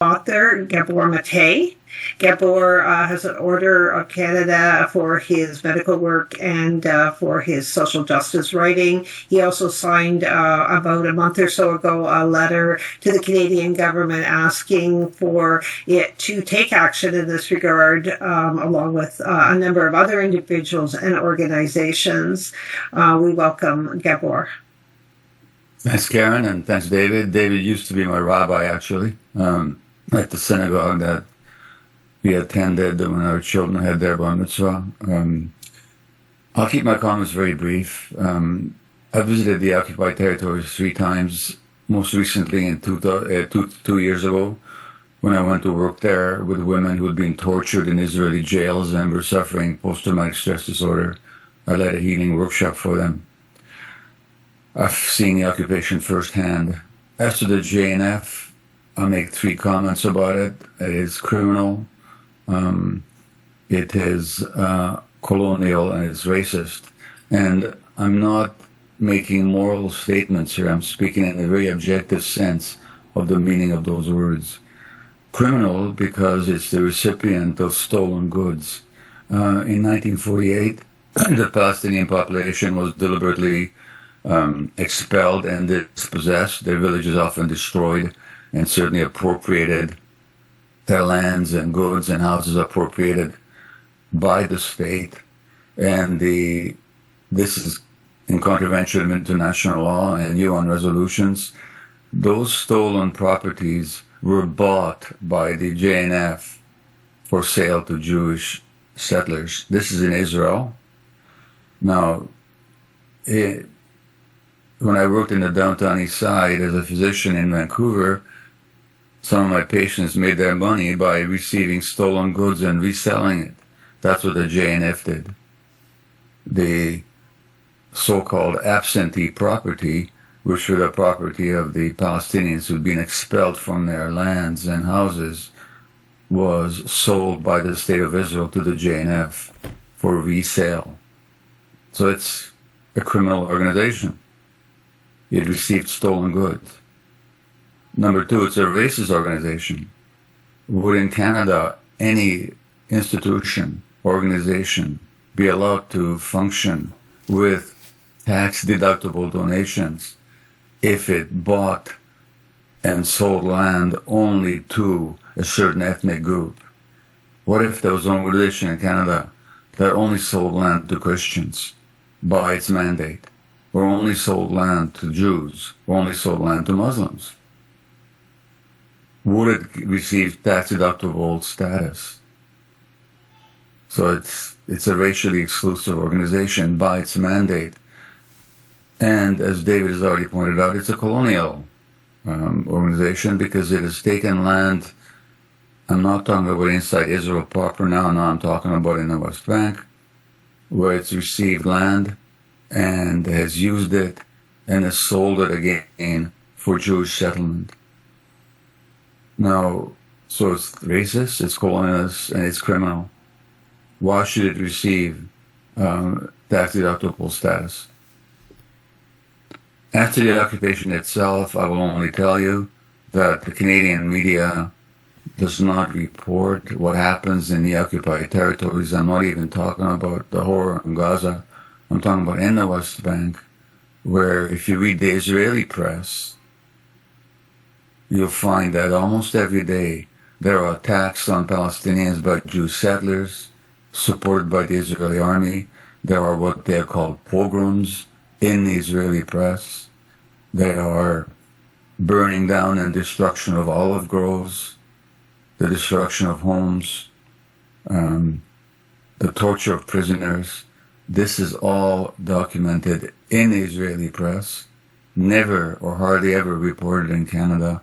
author, Gabor Mate. Gabor has an Order of Canada for his medical work and for his social justice writing. He also signed about a month or so ago a letter to the Canadian government asking for it to take action in this regard, along with a number of other individuals and organizations. We welcome Gabor. Thanks, Karen, and thanks, David. David used to be my rabbi, actually, at the synagogue that we attended when our children had their bar mitzvah. I'll keep my comments very brief. I visited the occupied territories 3 times, most recently in two years ago, when I went to work there with women who had been tortured in Israeli jails and were suffering post-traumatic stress disorder. I led a healing workshop for them. I've seen the occupation firsthand. As to the JNF, I'll make 3 comments about it. It is criminal, it is colonial, and it's racist. And I'm not making moral statements here. I'm speaking in a very objective sense of the meaning of those words. Criminal because it's the recipient of stolen goods. In 1948, the Palestinian population was deliberately expelled and dispossessed, their villages often destroyed, and certainly appropriated, their lands and goods and houses appropriated by the state. And this is in contravention of international law and UN resolutions. Those stolen properties were bought by the JNF for sale to Jewish settlers. This is in Israel. Now, when I worked in the downtown east side as a physician in Vancouver, some of my patients made their money by receiving stolen goods and reselling it. That's what the JNF did. The so-called absentee property, which were the property of the Palestinians who'd been expelled from their lands and houses, was sold by the state of Israel to the JNF for resale. So it's a criminal organization. It received stolen goods. Number 2, it's a racist organization. Would in Canada any institution, organization be allowed to function with tax-deductible donations if it bought and sold land only to a certain ethnic group? What if there was an organization in Canada that only sold land to Christians by its mandate, or only sold land to Jews, or only sold land to Muslims? Would it receive tax-deductible status? So it's a racially exclusive organization by its mandate. And as David has already pointed out, it's a colonial organization because it has taken land. I'm not talking about inside Israel proper now. I'm talking about in the West Bank, where it's received land and has used it and has sold it again for Jewish settlement. Now, so it's racist, it's colonialist, and it's criminal. Why should it receive tax-deductible status? After the occupation itself, I will only tell you that the Canadian media does not report what happens in the occupied territories. I'm not even talking about the horror in Gaza. I'm talking about in the West Bank, where if you read the Israeli press, you'll find that almost every day there are attacks on Palestinians by Jewish settlers, supported by the Israeli army. There are what they are called pogroms in the Israeli press. There are burning down and destruction of olive groves, the destruction of homes, the torture of prisoners. This is all documented in the Israeli press, never or hardly ever reported in Canada.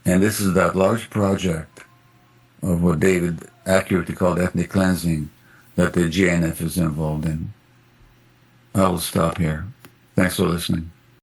And this is that large project of what David accurately called ethnic cleansing that the GNF is involved in. I will stop here. Thanks for listening.